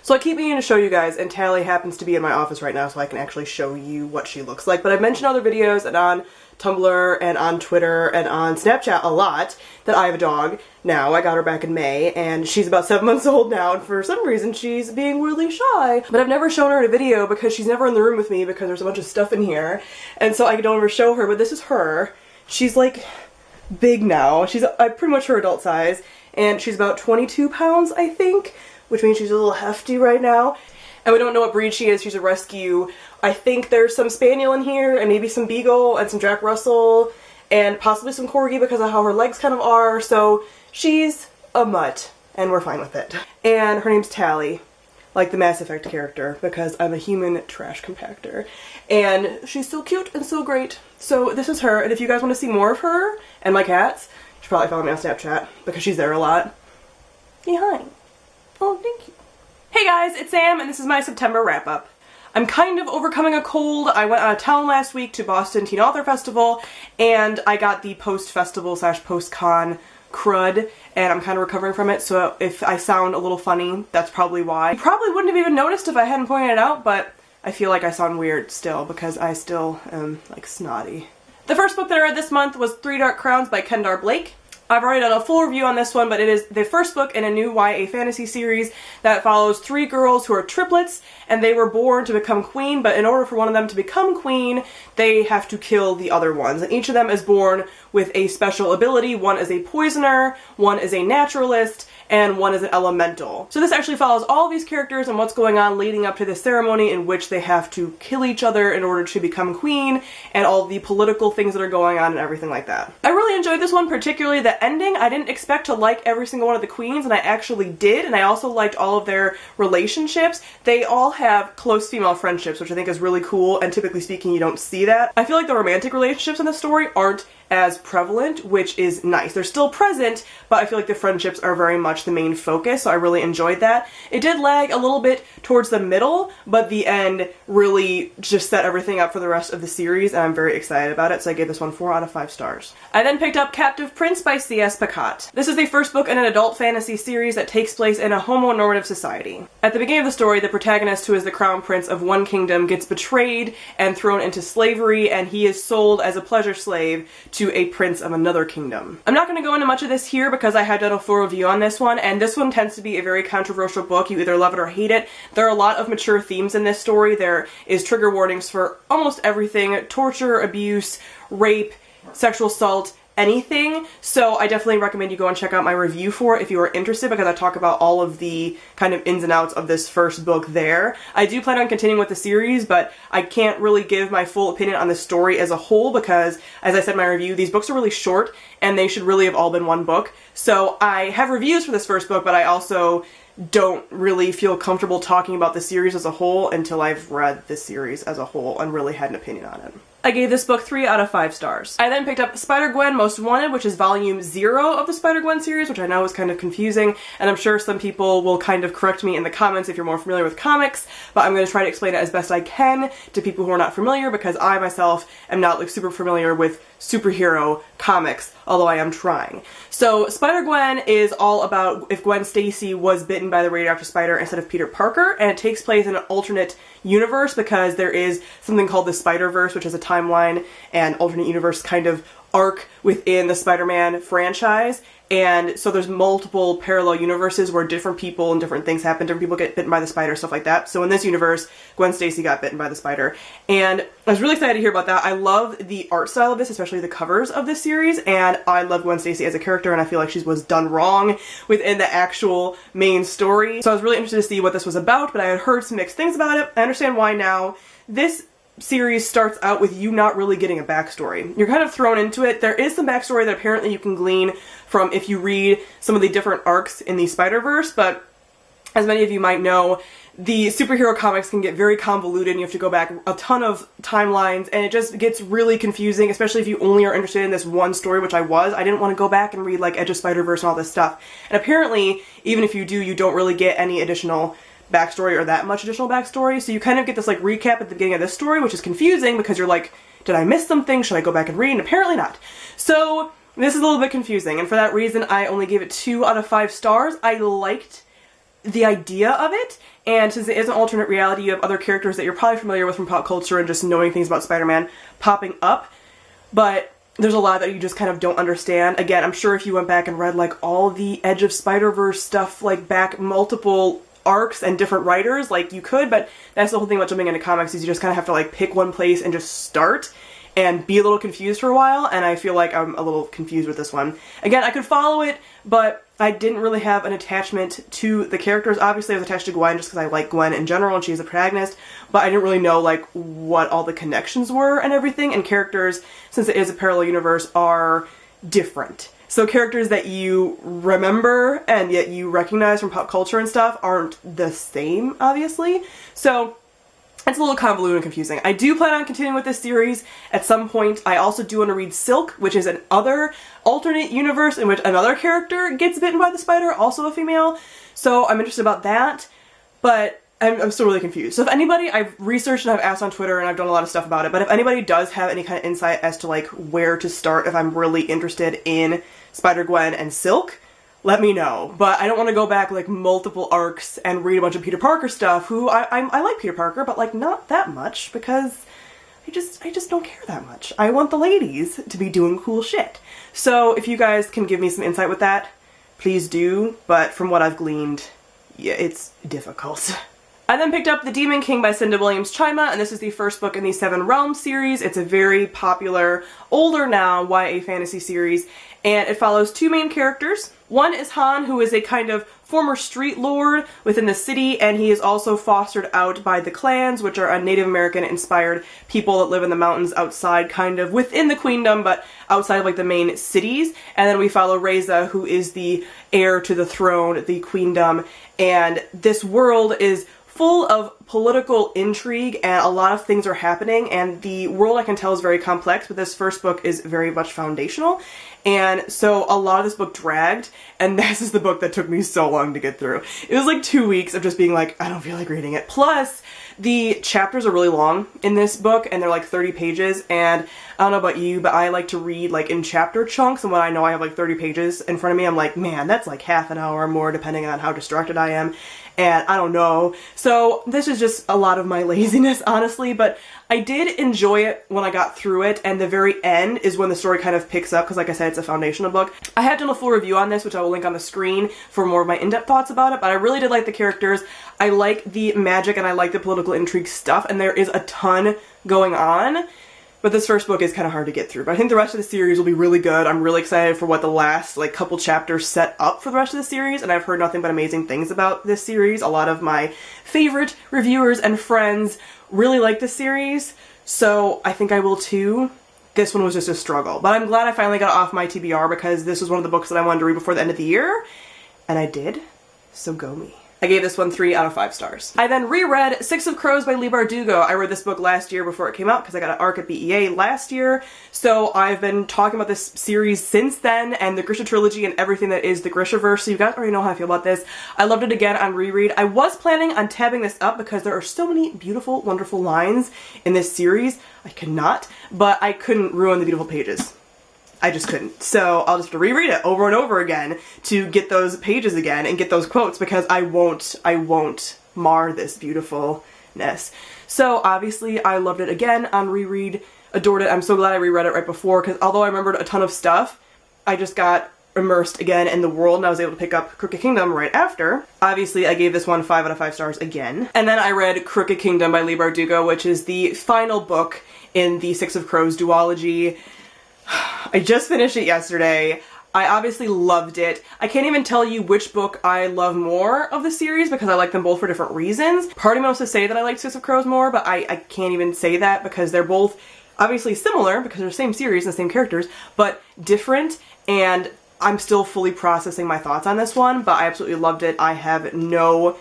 So I keep meaning to show you guys, and Tali happens to be in my office right now so I can actually show you what she looks like. But I've mentioned other videos and on Tumblr and on Twitter and on Snapchat a lot that I have a dog now. I got her back in May and she's about 7 months old now, and for some reason she's being really shy. But I've never shown her in a video because she's never in the room with me because there's a bunch of stuff in here, and so I don't ever show her. But this is her. She's like big now. She's pretty much her adult size, and she's about 22 pounds I think, which means she's a little hefty right now. And we don't know what breed she is. She's a rescue. I think there's some Spaniel in here, and maybe some Beagle, and some Jack Russell, and possibly some Corgi because of how her legs kind of are. So she's a mutt, and we're fine with it. And her name's Tali, like the Mass Effect character, because I'm a human trash compactor. And she's so cute and so great. So this is her, and if you guys want to see more of her and my cats, you should probably follow me on Snapchat because she's there a lot. Say hi. Oh, thank you. Hey guys, it's Sam, and this is my September wrap-up. I'm kind of overcoming a cold. I went out of town last week to Boston Teen Author Festival, and I got the post-festival / post-con crud, and I'm kind of recovering from it, so if I sound a little funny, that's probably why. You probably wouldn't have even noticed if I hadn't pointed it out, but I feel like I sound weird still, because I still am, like, snotty. The first book that I read this month was Three Dark Crowns by Kendar Blake. I've already done a full review on this one, but it is the first book in a new YA fantasy series that follows three girls who are triplets, and they were born to become queen, but in order for one of them to become queen, they have to kill the other ones. And each of them is born with a special ability. One is a poisoner, one is a naturalist, and one is an elemental. So this actually follows all of these characters and what's going on leading up to this ceremony in which they have to kill each other in order to become queen, and all the political things that are going on and everything like that. I really enjoyed this one, particularly the ending. I didn't expect to like every single one of the queens, and I actually did, and I also liked all of their relationships. They all have close female friendships, which I think is really cool, and typically speaking you don't see that. I feel like the romantic relationships in the story aren't as prevalent, which is nice. They're still present, but I feel like the friendships are very much the main focus, so I really enjoyed that. It did lag a little bit towards the middle, but the end really just set everything up for the rest of the series, and I'm very excited about it, so I gave this one 4 out of 5 stars. I then picked up Captive Prince by C.S. Pacat. This is the first book in an adult fantasy series that takes place in a homonormative society. At the beginning of the story, the protagonist, who is the crown prince of one kingdom, gets betrayed and thrown into slavery, and he is sold as a pleasure slave to a prince of another kingdom. I'm not going to go into much of this here because I had done a full review on this one, and this one tends to be a very controversial book. You either love it or hate it. There are a lot of mature themes in this story. There is trigger warnings for almost everything: torture, abuse, rape, sexual assault, anything. So I definitely recommend you go and check out my review for it if you are interested, because I talk about all of the kind of ins and outs of this first book there. I do plan on continuing with the series, but I can't really give my full opinion on the story as a whole because, as I said in my review, these books are really short and they should really have all been one book. So I have reviews for this first book, but I also don't really feel comfortable talking about the series as a whole until I've read the series as a whole and really had an opinion on it. I gave this book 3 out of 5 stars. I then picked up SpiderGwen Most Wanted, which is volume 0 of the SpiderGwen series, which I know is kind of confusing, and I'm sure some people will kind of correct me in the comments if you're more familiar with comics, but I'm going to try to explain it as best I can to people who are not familiar, because I myself am not like super familiar with superhero comics, although I am trying. So SpiderGwen is all about if Gwen Stacy was bitten by the radioactive spider instead of Peter Parker, and it takes place in an alternate universe because there is something called the Spider-Verse, which is a timeline and alternate universe kind of arc within the Spider-Man franchise. And so there's multiple parallel universes where different people and different things happen. Different people get bitten by the spider, stuff like that. So in this universe, Gwen Stacy got bitten by the spider. And I was really excited to hear about that. I love the art style of this, especially the covers of this series. And I love Gwen Stacy as a character, and I feel like she was done wrong within the actual main story. So I was really interested to see what this was about, but I had heard some mixed things about it. I understand why now. This series starts out with you not really getting a backstory. You're kind of thrown into it. There is some backstory that apparently you can glean from if you read some of the different arcs in the Spider-Verse, but as many of you might know, the superhero comics can get very convoluted and you have to go back a ton of timelines, and it just gets really confusing, especially if you only are interested in this one story, which I was. I didn't want to go back and read like Edge of Spider-Verse and all this stuff. And apparently, even if you do, you don't really get any additional backstory or that much additional backstory, so you kind of get this like recap at the beginning of this story, which is confusing because you're like, did I miss something? Should I go back and read? And apparently not. So this is a little bit confusing, and for that reason I only gave it 2 out of 5 stars. I liked the idea of it, and since it is an alternate reality, you have other characters that you're probably familiar with from pop culture and just knowing things about Spider-Man popping up, but there's a lot that you just kind of don't understand. Again, I'm sure if you went back and read like all the Edge of Spider-Verse stuff, like back multiple arcs and different writers, like you could, but that's the whole thing about jumping into comics, is you just kind of have to like pick one place and just start and be a little confused for a while, and I feel like I'm a little confused with this one. Again, I could follow it, but I didn't really have an attachment to the characters. Obviously, I was attached to Gwen just because I like Gwen in general and she's a protagonist, but I didn't really know like what all the connections were and everything, and characters, since it is a parallel universe, are different. So characters that you remember and yet you recognize from pop culture and stuff aren't the same, obviously. So it's a little convoluted and confusing. I do plan on continuing with this series at some point. I also do want to read Silk, which is an other alternate universe in which another character gets bitten by the spider, also a female. So I'm interested about that, but I'm still really confused. So if anybody, I've researched and I've asked on Twitter and I've done a lot of stuff about it, but if anybody does have any kind of insight as to like where to start if I'm really interested in SpiderGwen and Silk, let me know. But I don't want to go back like multiple arcs and read a bunch of Peter Parker stuff, who I like Peter Parker, but like not that much, because I just don't care that much. I want the ladies to be doing cool shit. So if you guys can give me some insight with that, please do, but from what I've gleaned, yeah, it's difficult. I then picked up The Demon King by Cinda Williams-Chima, and this is the first book in the Seven Realms series. It's a very popular, older now, YA fantasy series, and it follows two main characters. One is Han, who is a kind of former street lord within the city, and he is also fostered out by the clans, which are a Native American-inspired people that live in the mountains outside, kind of within the queendom, but outside of like the main cities. And then we follow Reza, who is the heir to the throne, the queendom, and this world is full of political intrigue and a lot of things are happening, and the world, I can tell, is very complex, but this first book is very much foundational, and so a lot of this book dragged, and this is the book that took me so long to get through. It was like 2 weeks of just being like, I don't feel like reading it. Plus, the chapters are really long in this book, and they're like 30 pages, and I don't know about you, but I like to read like in chapter chunks, and when I know I have like 30 pages in front of me, I'm like, man, that's like half an hour or more depending on how distracted I am, and I don't know. So this is just a lot of my laziness, honestly, but I did enjoy it when I got through it, and the very end is when the story kind of picks up, because like I said, it's a foundational book. I have done a full review on this, which I will link on the screen for more of my in-depth thoughts about it, but I really did like the characters. I like the magic and I like the political intrigue stuff, and there is a ton going on, but this first book is kind of hard to get through. But I think the rest of the series will be really good. I'm really excited for what the last like couple chapters set up for the rest of the series, and I've heard nothing but amazing things about this series. A lot of my favorite reviewers and friends really like this series, so I think I will too. This one was just a struggle, but I'm glad I finally got off my TBR, because this was one of the books that I wanted to read before the end of the year, and I did, so go me. I gave this one 3 out of 5 stars. I then reread Six of Crows by Leigh Bardugo. I read this book last year before it came out because I got an ARC at BEA last year, so I've been talking about this series since then, and the Grisha trilogy and everything that is the Grishaverse, so you guys already know how I feel about this. I loved it again on reread. I was planning on tabbing this up because there are so many beautiful, wonderful lines in this series. I cannot, but I couldn't ruin the beautiful pages. I just couldn't. So I'll just have to reread it over and over again to get those pages again and get those quotes, because I won't mar this beautifulness. So obviously I loved it again on reread, adored it. I'm so glad I reread it right before, because although I remembered a ton of stuff, I just got immersed again in the world, and I was able to pick up Crooked Kingdom right after. Obviously I gave this one 5 out of 5 stars again. And then I read Crooked Kingdom by Leigh Bardugo, which is the final book in the Six of Crows duology. I just finished it yesterday. I obviously loved it. I can't even tell you which book I love more of the series, because I like them both for different reasons. Part of me wants to say that I like Six of Crows more, but I can't even say that, because they're both obviously similar, because they're the same series and the same characters, but different, and I'm still fully processing my thoughts on this one, but I absolutely loved it. I have no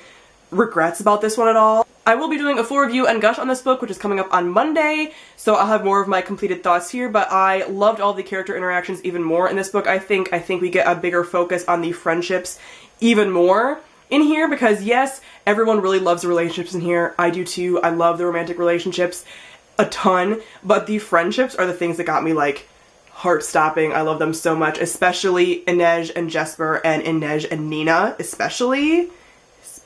regrets about this one at all. I will be doing a full review and gush on this book, which is coming up on Monday, so I'll have more of my completed thoughts here, but I loved all the character interactions even more in this book. I think we get a bigger focus on the friendships even more in here, because yes, everyone really loves the relationships in here. I do too. I love the romantic relationships a ton, but the friendships are the things that got me like heart-stopping. I love them so much, especially Inej and Jesper, and Inej and Nina especially.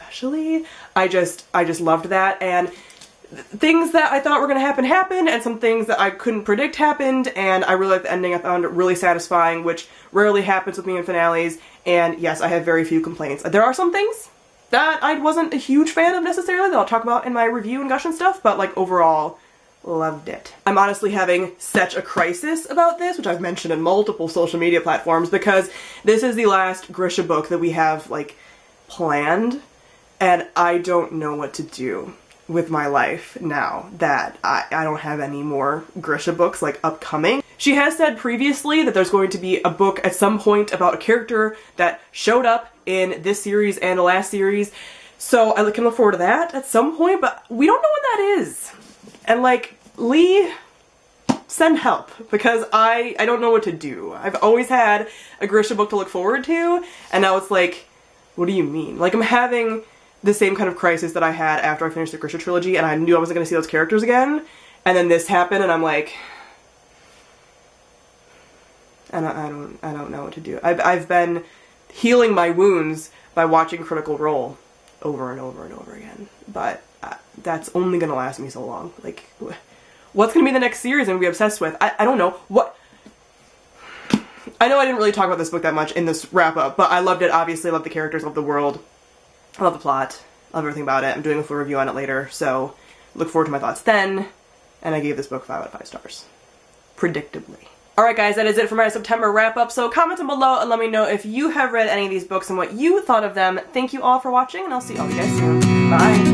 especially. I just loved that, and things that I thought were gonna happen happened, and some things that I couldn't predict happened, and I really liked the ending. I found it really satisfying, which rarely happens with me in finales, and yes, I have very few complaints. There are some things that I wasn't a huge fan of necessarily that I'll talk about in my review and gush and stuff, but like overall, loved it. I'm honestly having such a crisis about this, which I've mentioned in multiple social media platforms, because this is the last Grisha book that we have like planned, and I don't know what to do with my life now that I don't have any more Grisha books like upcoming. She has said previously that there's going to be a book at some point about a character that showed up in this series and the last series, so I can look forward to that at some point, but we don't know when that is. And like, Lee, send help, because I don't know what to do. I've always had a Grisha book to look forward to, and now it's like, what do you mean? Like, I'm having the same kind of crisis that I had after I finished the Grisha trilogy, and I knew I wasn't going to see those characters again, and then this happened, and I'm like, I don't know what to do. I've been healing my wounds by watching Critical Role over and over and over again, but that's only going to last me so long. Like, what's going to be the next series I'm going to be obsessed with? I don't know. What? I know I didn't really talk about this book that much in this wrap-up, but I loved it, obviously. I love the characters, love the world. I love the plot, love everything about it. I'm doing a full review on it later, so look forward to my thoughts then. And I gave this book 5 out of 5 stars. Predictably. Alright guys, that is it for my September wrap-up, so comment down below and let me know if you have read any of these books and what you thought of them. Thank you all for watching, and I'll see all of you guys soon. Bye!